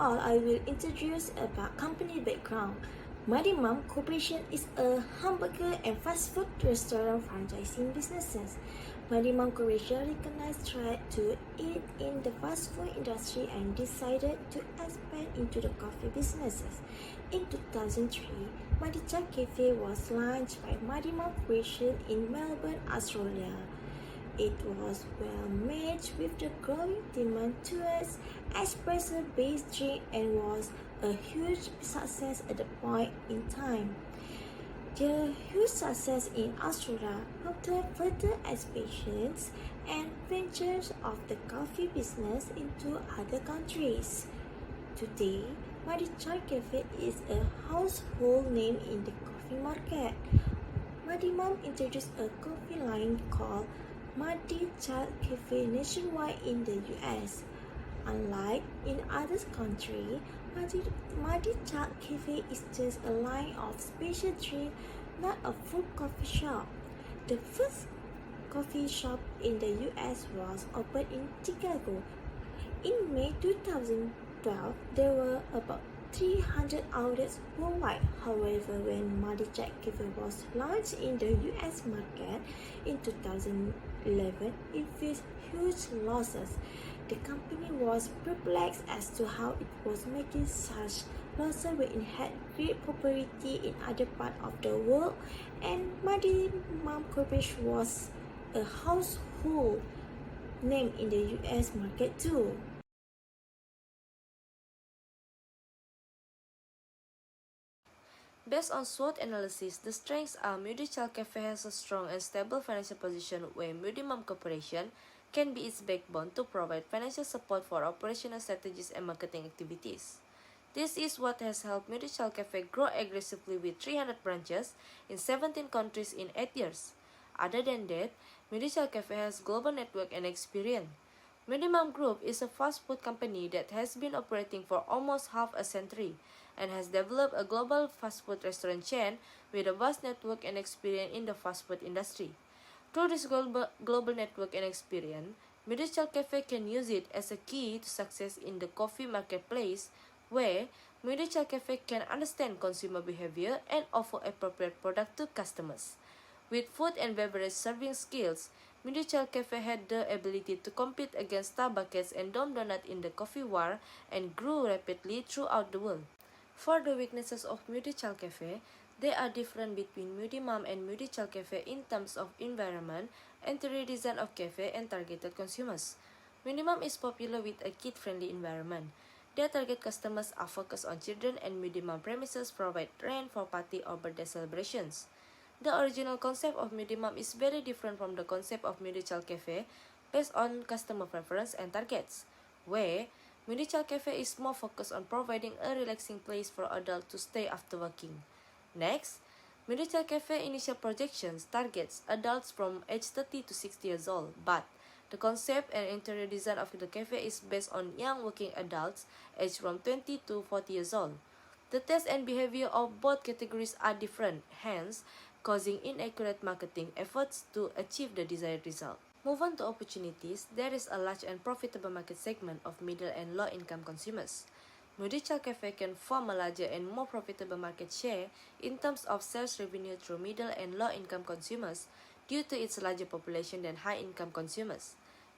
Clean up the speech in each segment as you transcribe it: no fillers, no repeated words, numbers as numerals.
all, I will introduce about company background. Mighty Mom Corporation is a hamburger and fast food restaurant franchising businesses. Mighty Mom Corporation recognized threat to it in the fast food industry and decided to expand into the coffee businesses. In 2003, Mighty Chai Cafe was launched by Mighty Mom Corporation in Melbourne, Australia. It was well matched with the growing demand towards espresso-based drink and was a huge success at the point in time. The huge success in Australia prompted further expansions and ventures of the coffee business into other countries. Today, Mighty Chai Cafe is a household name in the coffee market. Mighty Mom introduced a coffee line called Mighty Chai Cafe nationwide in the US. Unlike in other countries, Mighty Chai Cafe is just a line of special drink, not a full coffee shop. The first coffee shop in the US was opened in Chicago. In May 2012, there were about 300 outlets worldwide. However, when Mighty Chai Cafe was launched in the US market in 2011, it faced huge losses. The company was perplexed as to how it was making such losses when it had great popularity in other parts of the world, and Mighty Mom Corporation was a household name in the US market too. Based on SWOT analysis, the strengths are Mighty Chai Cafe has a strong and stable financial position where Mighty Mom Corporation can be its backbone to provide financial support for operational strategies and marketing activities. This is what has helped Mighty Chai Cafe grow aggressively with 300 branches in 17 countries in 8 years. Other than that, Mighty Chai Cafe has global network and experience. Mighty Mom Group is a fast food company that has been operating for almost half a century and has developed a global fast food restaurant chain with a vast network and experience in the fast food industry. Through this global network and experience, Mighty Chai Cafe can use it as a key to success in the coffee marketplace, where Mighty Chai Cafe can understand consumer behavior and offer appropriate product to customers. With food and beverage serving skills, Mighty Chai Cafe had the ability to compete against Starbucks and Dom Donut in the coffee war and grew rapidly throughout the world. For the weaknesses of Mighty Chai Cafe, they are different between Mighty Mom and Mighty Chai Cafe in terms of environment, interior design of cafe, and targeted consumers. Mighty Mom is popular with a kid-friendly environment. Their target customers are focused on children, and Mighty Mom premises provide rent for party or birthday celebrations. The original concept of Mighty Mom is very different from the concept of Mighty Chai Cafe based on customer preference and targets, where Mighty Chai Cafe is more focused on providing a relaxing place for adults to stay after working. Next, Mighty Chai Cafe initial projections targets adults from age 30 to 60 years old, but the concept and interior design of the cafe is based on young working adults aged from 20 to 40 years old. The taste and behavior of both categories are different, hence causing inaccurate marketing efforts to achieve the desired result. Move on to opportunities. There is a large and profitable market segment of middle and low-income consumers. Mighty Chai Cafe can form a larger and more profitable market share in terms of sales revenue through middle and low-income consumers due to its larger population than high-income consumers.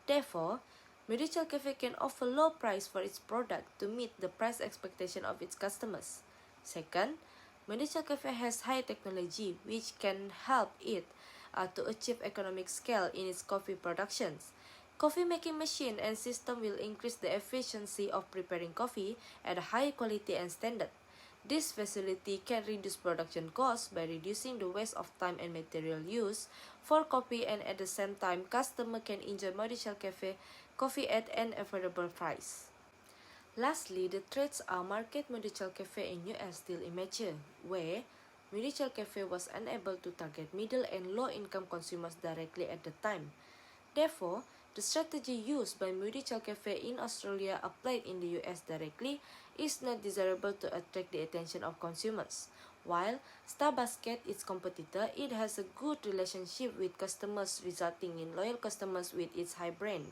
Therefore, Mighty Chai Cafe can offer low price for its product to meet the price expectation of its customers. Second, Mighty Chai Cafe has high technology which can help it to achieve economic scale in its coffee productions. Coffee making machine and system will increase the efficiency of preparing coffee at a high quality and standard. This facility can reduce production costs by reducing the waste of time and material used for coffee, and at the same time, customer can enjoy Mighty Chai Cafe coffee at an affordable price. Lastly, the threats are market Mighty Chai Cafe in US still immature, where Mighty Chai Cafe was unable to target middle and low-income consumers directly at the time. Therefore, the strategy used by Mighty Chai Cafe in Australia applied in the US directly is not desirable to attract the attention of consumers. While Starbucks, its competitor, it has a good relationship with customers, resulting in loyal customers with its high brand.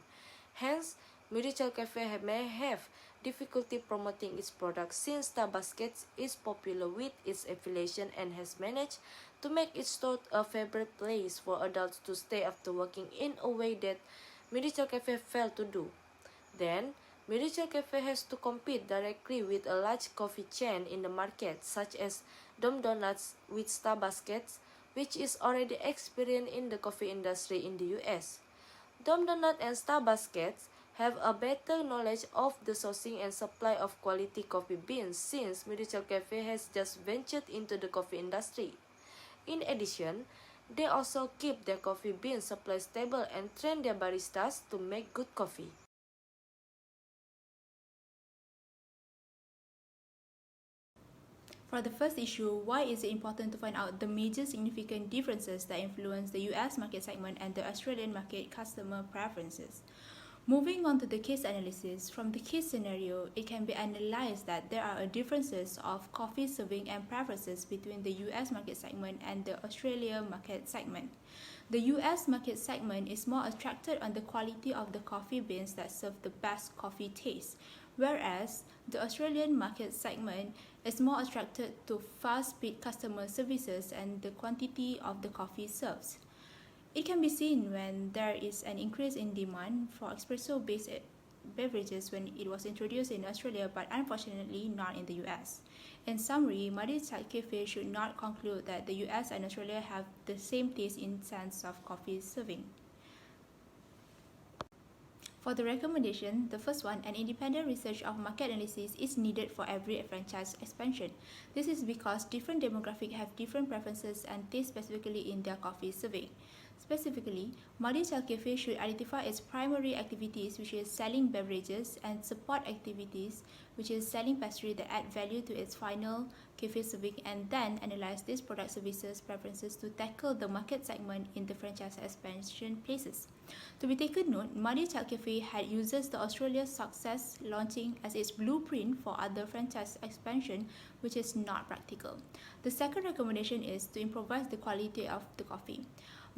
Hence, Mighty Chai Cafe may have difficulty promoting its products since Starbucks is popular with its affiliation and has managed to make its store a favorite place for adults to stay after working in a way that Minichill Cafe failed to do. Then, Minichill Cafe has to compete directly with a large coffee chain in the market such as Dom Donuts with Starbucks, which is already experienced in the coffee industry in the US. Dom Donut and Starbucks have a better knowledge of the sourcing and supply of quality coffee beans since Minichill Cafe has just ventured into the coffee industry. In addition, they also keep their coffee bean supply stable and train their baristas to make good coffee. For the first issue, why is it important to find out the major significant differences that influence the US market segment and the Australian market customer preferences? Moving on to the case analysis, from the case scenario, it can be analyzed that there are differences of coffee serving and preferences between the US market segment and the Australia market segment. The US market segment is more attracted on the quality of the coffee beans that serve the best coffee taste, whereas the Australian market segment is more attracted to fast-speed customer services and the quantity of the coffee served. It can be seen when there is an increase in demand for espresso-based beverages when it was introduced in Australia, but unfortunately not in the US. In summary, Muddy Child Cafe should not conclude that the US and Australia have the same taste in sense of coffee serving. For the recommendation, the first one, an independent research of market analysis is needed for every franchise expansion. This is because different demographics have different preferences and tastes specifically in their coffee serving. Specifically, Muddy Child Cafe should identify its primary activities, which is selling beverages, and support activities, which is selling pastry that add value to its final cafe serving, and then analyze these product services preferences to tackle the market segment in the franchise expansion places. To be taken note, Muddy Child Cafe had uses the Australia success launching as its blueprint for other franchise expansion, which is not practical. The second recommendation is to improvise the quality of the coffee.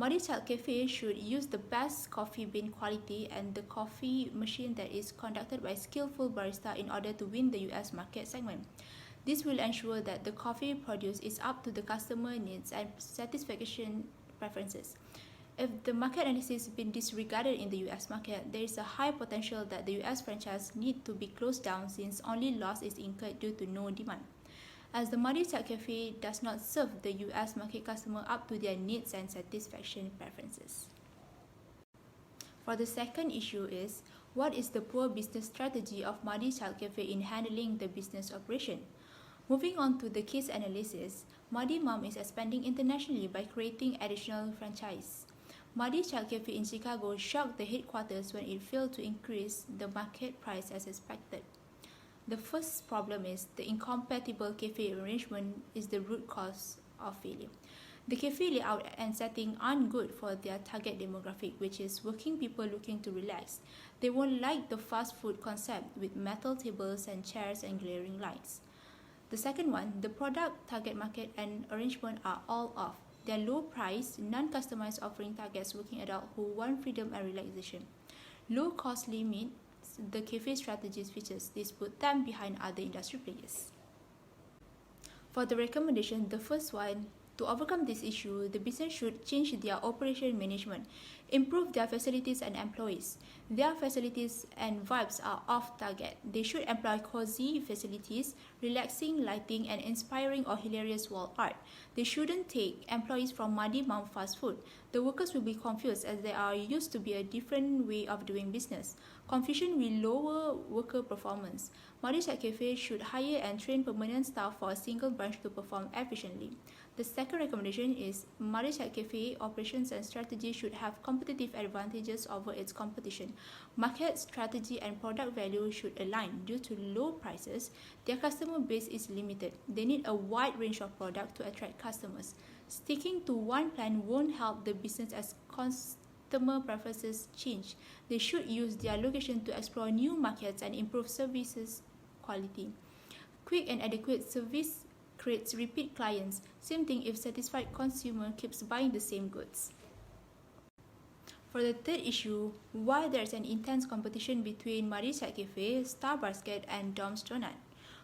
Muddy Child Cafe should use the best coffee bean quality and the coffee machine that is conducted by skillful barista in order to win the US market segment. This will ensure that the coffee produced is up to the customer needs and satisfaction preferences. If the market analysis has been disregarded in the US market, there is a high potential that the US franchise need to be closed down since only loss is incurred due to no demand. As the Muddy Child Cafe does not serve the US market customer up to their needs and satisfaction preferences. For the second issue is, what is the poor business strategy of Muddy Child Cafe in handling the business operation? Moving on to the case analysis, Muddy Mom is expanding internationally by creating additional franchise. Muddy Child Cafe in Chicago shocked the headquarters when it failed to increase the market price as expected. The first problem is the incompatible cafe arrangement is the root cause of failure. The cafe layout and setting aren't good for their target demographic, which is working people looking to relax. They won't like the fast food concept with metal tables and chairs and glaring lights. The second one, the product, target market, and arrangement are all off. They are low price, non-customized offering targets working adults who want freedom and relaxation. Low cost limits the cafe strategies features. This put them behind other industry players. For the recommendation, the first one, to overcome this issue, the business should change their operation management, improve their facilities and employees. Their facilities and vibes are off target. They should employ cozy facilities, relaxing lighting, and inspiring or hilarious wall art. They shouldn't take employees from Muddy Mom fast food. The workers will be confused as they are used to be a different way of doing business. Confusion will lower worker performance. Muddy Child Cafe should hire and train permanent staff for a single branch to perform efficiently. The second recommendation is Muddy Child Cafe operations and strategy should have competitive advantages over its competition. Market strategy and product value should align. Due to low prices, their customer base is limited. They need a wide range of products to attract customers. Sticking to one plan won't help the business as customer preferences change. They should use their location to explore new markets and improve services quality. Quick and adequate service creates repeat clients. Same thing if satisfied consumer keeps buying the same goods. For the third issue, why there is an intense competition between Maris Chat Cafe, Star Basket, and Dom's Donut.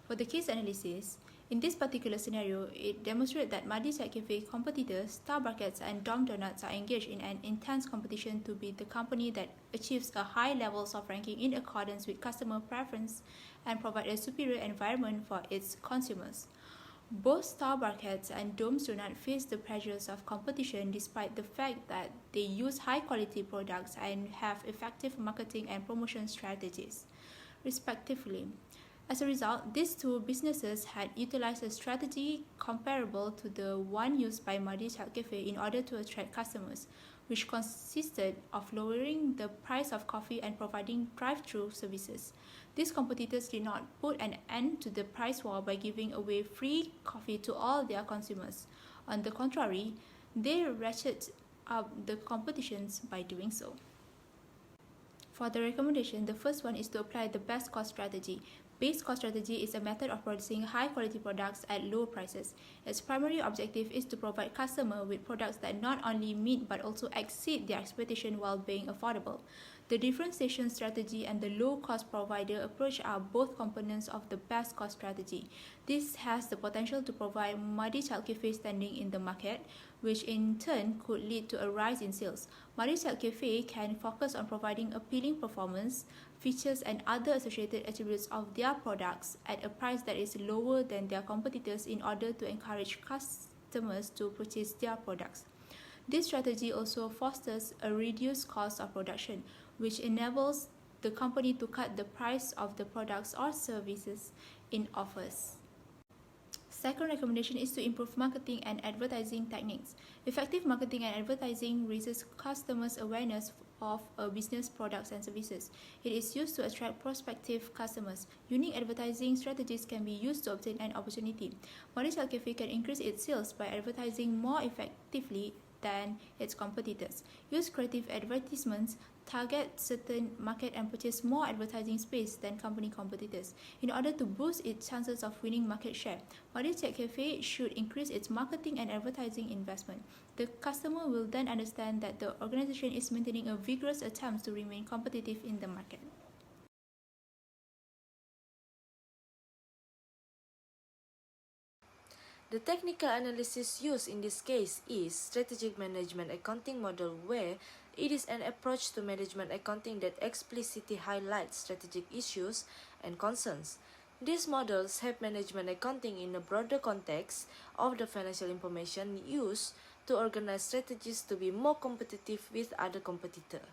For the case analysis, in this particular scenario, it demonstrates that Maris Chat Cafe competitors, Star Buckets, and Dom Donuts are engaged in an intense competition to be the company that achieves a high levels of ranking in accordance with customer preference and provide a superior environment for its consumers. Both Star Buckets and Dom's Donut face the pressures of competition despite the fact that they use high quality products and have effective marketing and promotion strategies, respectively. As a result, these two businesses had utilized a strategy comparable to the one used by Maris Chat Cafe in order to attract customers, which consisted of lowering the price of coffee and providing drive-through services. These competitors did not put an end to the price war by giving away free coffee to all their consumers. On the contrary, they ratcheted up the competitions by doing so. For the recommendation, the first one is to apply the best cost strategy. Base cost strategy is a method of producing high-quality products at low prices. Its primary objective is to provide customers with products that not only meet but also exceed their expectation while being affordable. The differentiation strategy and the low-cost provider approach are both components of the best cost strategy. This has the potential to provide Maris Chat Cafe standing in the market, which in turn could lead to a rise in sales. Maris Chat Cafe can focus on providing appealing performance, features, and other associated attributes of their products at a price that is lower than their competitors in order to encourage customers to purchase their products. This strategy also fosters a reduced cost of production, which enables the company to cut the price of the products or services it offers. Second recommendation is to improve marketing and advertising techniques. Effective marketing and advertising raises customers' awareness of a business products and services. It is used to attract prospective customers. Unique advertising strategies can be used to obtain an opportunity. Maris Chat Cafe can increase its sales by advertising more effectively than its competitors. Use creative advertisements, target certain market, and purchase more advertising space than company competitors in order to boost its chances of winning market share. Maris Chat Cafe should increase its marketing and advertising investment. The customer will then understand that the organization is maintaining a vigorous attempt to remain competitive in the market. The technical analysis used in this case is strategic management accounting model, where it is an approach to management accounting that explicitly highlights strategic issues and concerns. These models help management accounting in a broader context of the financial information used to organize strategies to be more competitive with other competitors.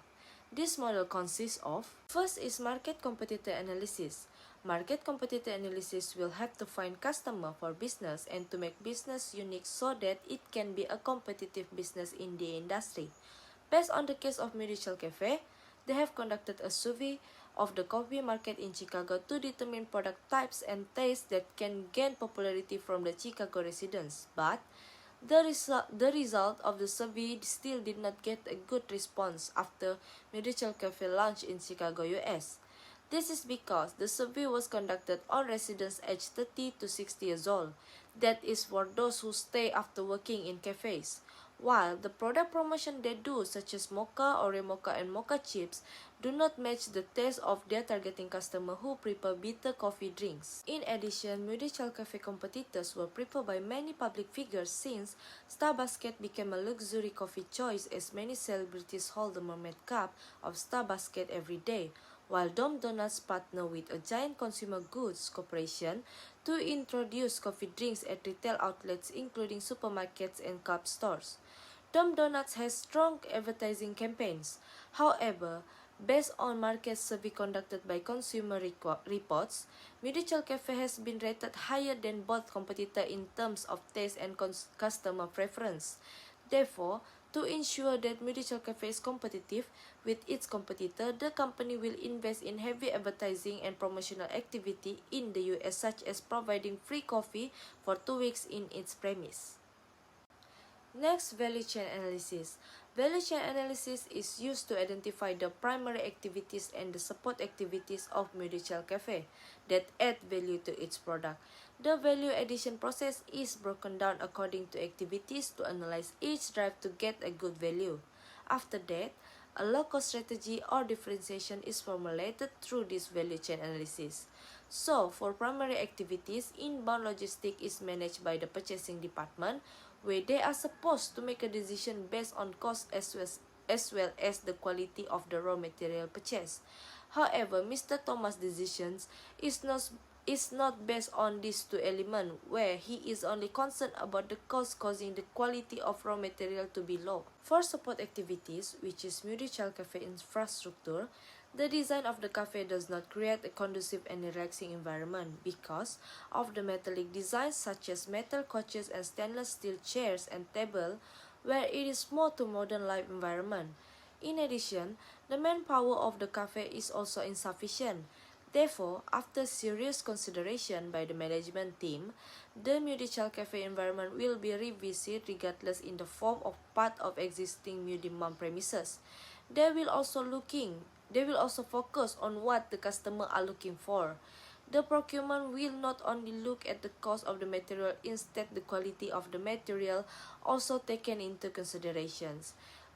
This model consists of: first is market competitor analysis. Market competitor analysis will help to find customer for business and to make business unique so that it can be a competitive business in the industry. Based on the case of Maris Chat Cafe, they have conducted a survey of the coffee market in Chicago to determine product types and tastes that can gain popularity from the Chicago residents. But the result of the survey still did not get a good response after Maris Chat Cafe launched in Chicago, US. This is because the survey was conducted on residents aged 30 to 60 years old. That is for those who stay after working in cafes. While the product promotion they do, such as mocha, Oreo mocha, and mocha chips, do not match the taste of their targeting customer who prefer bitter coffee drinks. In addition, Maris Chat Cafe competitors were preferred by many public figures since Star Basket became a luxury coffee choice as many celebrities hold the mermaid cup of Star Basket every day, while Dom Donuts partner with a giant consumer goods corporation to introduce coffee drinks at retail outlets including supermarkets and club stores. Dom Donuts has strong advertising campaigns. However, based on market survey conducted by Consumer Reports, Maris Chat Cafe has been rated higher than both competitors in terms of taste and customer preference. Therefore, to ensure that Maris Chat Cafe is competitive with its competitor, the company will invest in heavy advertising and promotional activity in the US, such as providing free coffee for 2 weeks in its premise. Next, value chain analysis. Value chain analysis is used to identify the primary activities and the support activities of Maris Chat Cafe that add value to its product. The value addition process is broken down according to activities to analyze each drive to get a good value. After that, A low-cost strategy or differentiation is formulated through this value chain analysis. So, for primary activities, inbound logistics is managed by the purchasing department, where they are supposed to make a decision based on cost as well as the quality of the raw material purchased. However, Mr. Thomas' decisions is not based on these two elements, where he is only concerned about the cost causing the quality of raw material to be low. For support activities, which is Mutual Cafe infrastructure, the design of the cafe does not create a conducive and relaxing environment because of the metallic designs such as metal couches and stainless steel chairs and table, where it is more to modern life environment. In addition, the manpower of the cafe is also insufficient. Therefore, after serious consideration by the management team, the Mutual Cafe environment will be revisited regardless in the form of part of existing Mudimam premises. They will also focus on what the customer are looking for. The procurement will not only look at the cost of the material, instead the quality of the material also taken into considerations.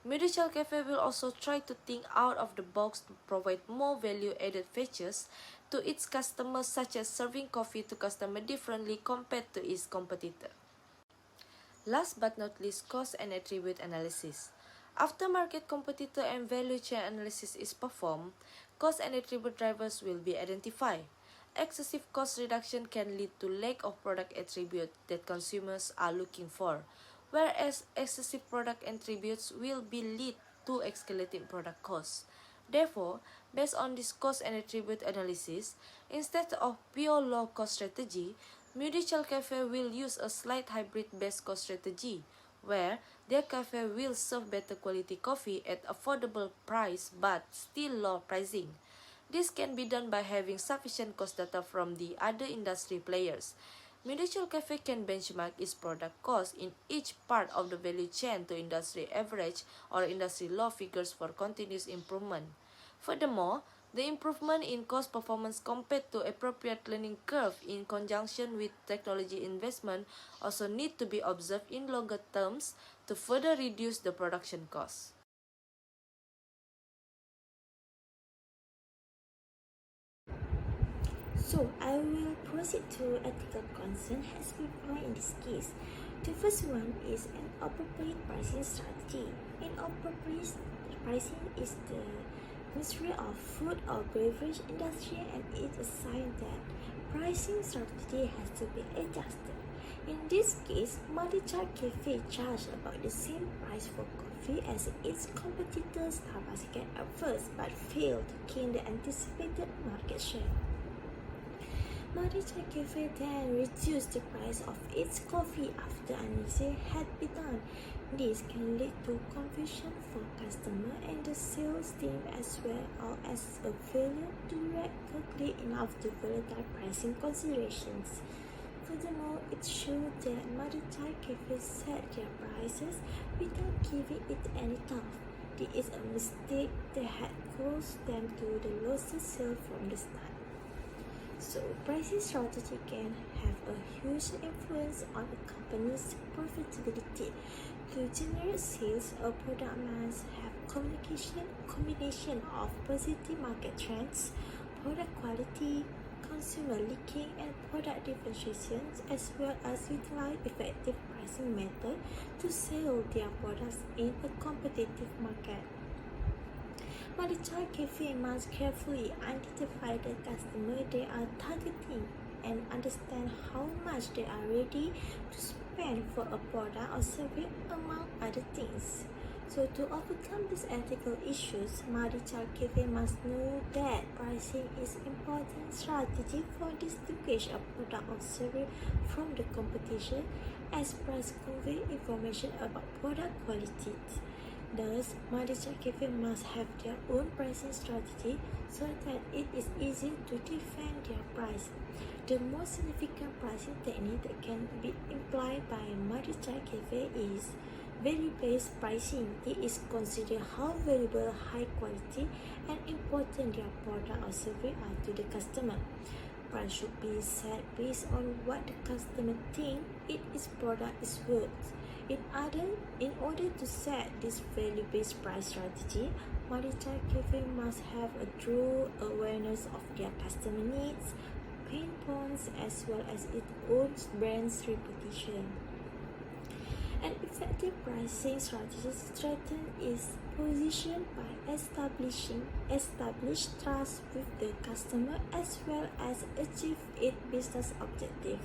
Mutual Cafe will also try to think out of the box to provide more value-added features to its customers, such as serving coffee to customers differently compared to its competitor. Last but not least, cost and attribute analysis. After market competitor and value chain analysis is performed, cost and attribute drivers will be identified. Excessive cost reduction can lead to lack of product attribute that consumers are looking for, whereas excessive product attributes will be lead to escalating product costs. Therefore, based on this cost and attribute analysis, instead of pure low-cost strategy, Mutual Cafe will use a slight hybrid-based cost strategy, where their cafe will serve better quality coffee at affordable price but still low pricing. This can be done by having sufficient cost data from the other industry players. Mutual Cafe can benchmark its product cost in each part of the value chain to industry average or industry low figures for continuous improvement. Furthermore, the improvement in cost performance compared to appropriate learning curve in conjunction with technology investment also need to be observed in longer terms to further reduce the production cost. So I will proceed to ethical concern has been found in this case. The first one is an appropriate pricing strategy. Inappropriate pricing is the Ministry of Food or Beverage Industry, and it is a sign that pricing strategy has to be adjusted. In this case, Mutual Cafe charged about the same price for coffee as its competitors Starbucks can at first, but failed to gain the anticipated market share. Mutual Cafe then reduced the price of its coffee after analysis had been done. This can lead to confusion for customers and the sales team, as well as a failure to react quickly enough to volatile pricing considerations. Furthermore, it showed that Mutual Cafe set their prices without giving it any thought. This is a mistake that had caused them to the losses sales from the start. So, pricing strategy can have a huge influence on a company's profitability. To generate sales, a product must have combination of positive market trends, product quality, consumer liking, and product differentiations, as well as utilize effective pricing method to sell their products in a competitive market. Mutual Cafe must carefully identify the customer they are targeting and understand how much they are ready to spend for a product or service, among other things. So, to overcome these ethical issues, Mutual Cafe must know that pricing is an important strategy for distinguish a product or service from the competition, as price convey information about product quality. Thus, Mutual Cafe must have their own pricing strategy so that it is easy to defend their price. The most significant pricing technique that can be employed by Mutual Cafe is value-based pricing. It is considered how valuable, high quality, and important their product or service are to the customer. Price should be set based on what the customer thinks its product is worth. In order to set this value-based price strategy, Marichai Cafe must have a true awareness of their customer needs, pain points, as well as its own brand's reputation. An effective pricing strategy strengthens its position by established trust with the customer as well as achieve its business objective.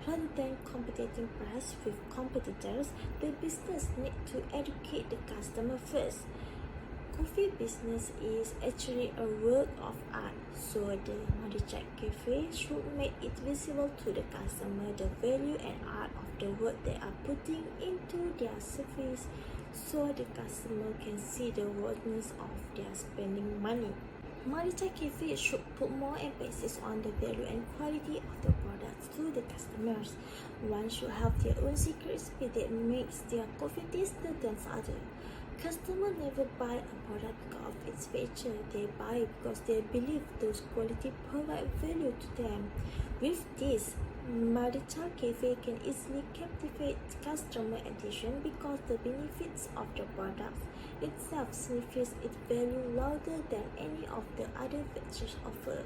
Rather than competing price with competitors, the business need to educate the customer first. Coffee business is actually a work of art, so the Marichai Cafe should make it visible to the customer the value and art of the work they are putting into their service, so the customer can see the worthiness of their spending money. Marichai Cafe should put more emphasis on the value and quality of the products to the customers. One should have their own secret recipe that makes their coffee tastier than others. Customers never buy a product because of its feature. They buy because they believe those quality provide value to them. With this, Marichai Cafe can easily captivate customer attention because the benefits of the product itself signifies its value louder than any of the other features offered.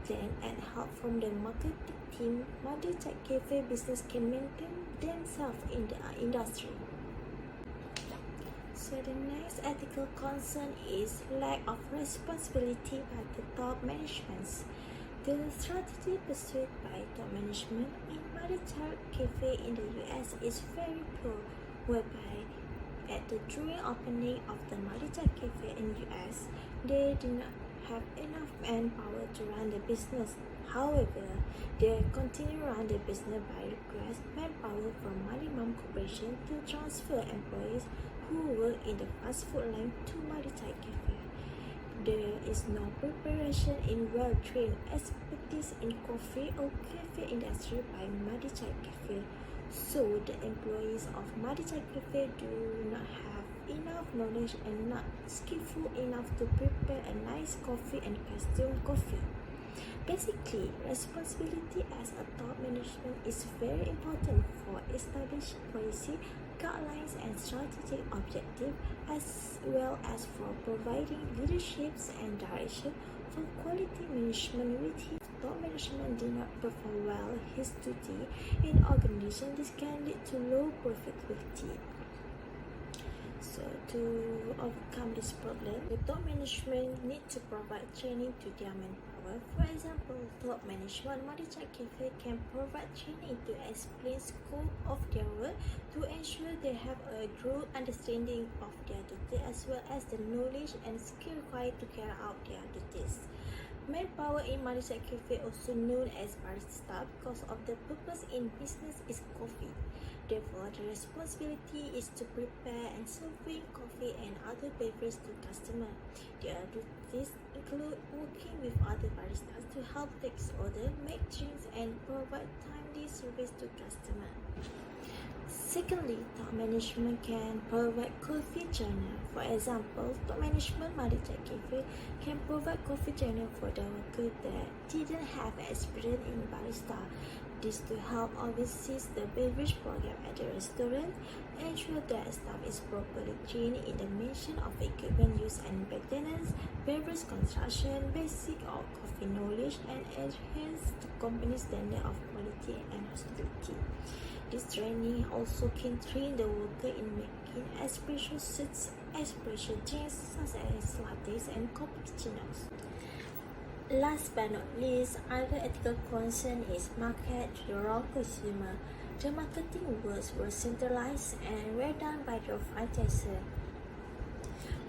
Then, and help from the marketing team, Marichai Cafe business can maintain themselves in the industry. So the next ethical concern is lack of responsibility by the top management. The strategy pursued by top management in Marichai Cafe in the US is very poor, whereby at the during opening of the Marichai Cafe in US, they did not have enough manpower to run the business. However, they continue to run the business by request manpower from Marimam Corporation to transfer employees who work in the fast food line to Marichai Cafe. There is no preparation in well-trained expertise in coffee or cafe industry by Marichai Cafe, so the employees of Marichai Cafe do not have enough knowledge and not skillful enough to prepare a nice coffee and custom coffee. Basically, responsibility as a top management is very important for establishing policy, guidelines and strategic objectives, as well as for providing leadership and direction for quality management. With his top management did not perform well his duty in organization, this can lead to low profitability. So to overcome this problem, the top management need to provide training to their manpower. For example, top management Marichai Cafe can provide training to explain scope of their work to ensure they have a true understanding of their duty as well as the knowledge and skill required to carry out their duties. Manpower in Marichai Cafe, also known as barista, because of the purpose in business is coffee. Therefore, the responsibility is to prepare and serving coffee and other beverages to customers. Their duties include working with other baristas to help take order, make drinks, and provide timely service to customers. Secondly, top management can provide coffee journal. For example, top management Marichai Cafe can provide coffee journal for the workers that didn't have experience in barista. This to help oversee the beverage program at the restaurant, ensure that staff is properly trained in the mention of equipment use and maintenance, beverage construction, basic or coffee knowledge, and enhance the company's standard of quality and hospitality. This training also can train the worker in making espresso shots, espresso drinks such as lattes and cappuccinos. Last but not least, other ethical concern is market to the raw consumer. The marketing works were centralized and were done by the franchisor.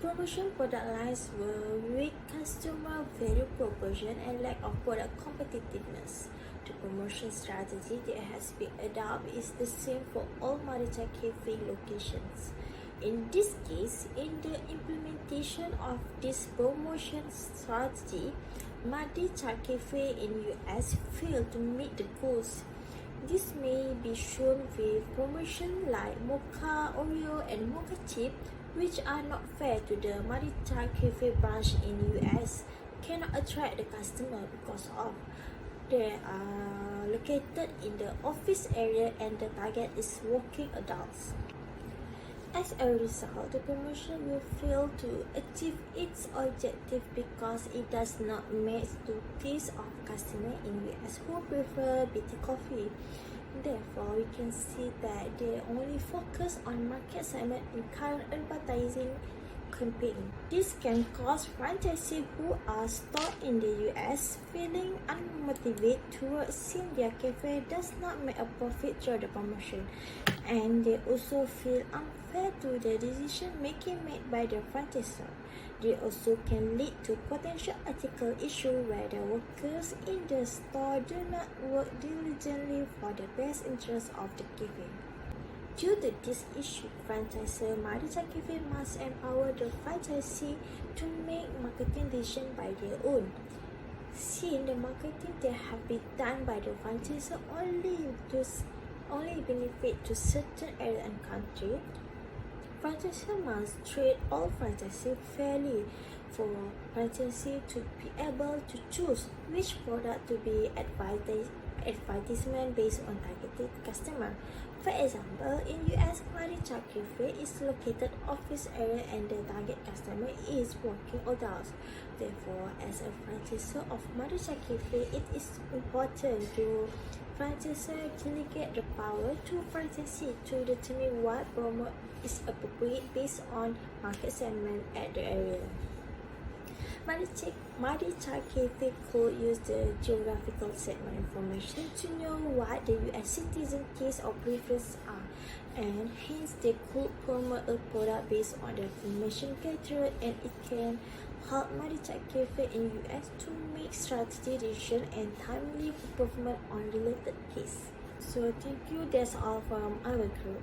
Promotion product lines were weak customer value proposition and lack of product competitiveness. The promotion strategy that has been adopted is the same for all Marichai Cafe locations. In this case, in the implementation of this promotion strategy, Marichai Cafe in US failed to meet the goals. This may be shown with promotions like Mocha Oreo and Mocha Chip, which are not fair to the Marichai Cafe branch in US, cannot attract the customer because of they are located in the office area and the target is working adults. As a result, the promotion will fail to achieve its objective because it does not match the taste of customers in US who prefer bitter coffee. Therefore, we can see that they only focus on market segment in current advertising campaign. This can cause franchisees who are stored in the US feeling unmotivated towards seeing their cafe does not make a profit through the promotion, and they also feel unfair to the decision making made by the franchisor. They also can lead to potential ethical issues where the workers in the store do not work diligently for the best interest of the cafe. Due to this issue, franchisor Maricha Cafe must empower the franchisee to make marketing decisions by their own. Since the marketing that have been done by the franchisor only benefit to certain area and country, franchisor must treat all franchisees fairly for franchisee to be able to choose which product to be advertisement based on targeted customer. For example, in US, Maricha Cafe is located office area and the target customer is working adults. Therefore, as a franchisor of Maricha Cafe, it is important to franchisor delegate the power to franchisee to determine what promo is appropriate based on market segment at the area. Maricha Cafe could use the geographical segment information to know what the US citizen tastes or preferences are, and hence they could promote a product based on the information gathered, and it can help Maricha Cafe in US to make strategic decisions and timely improvement on related case. So thank you, that's all from our group.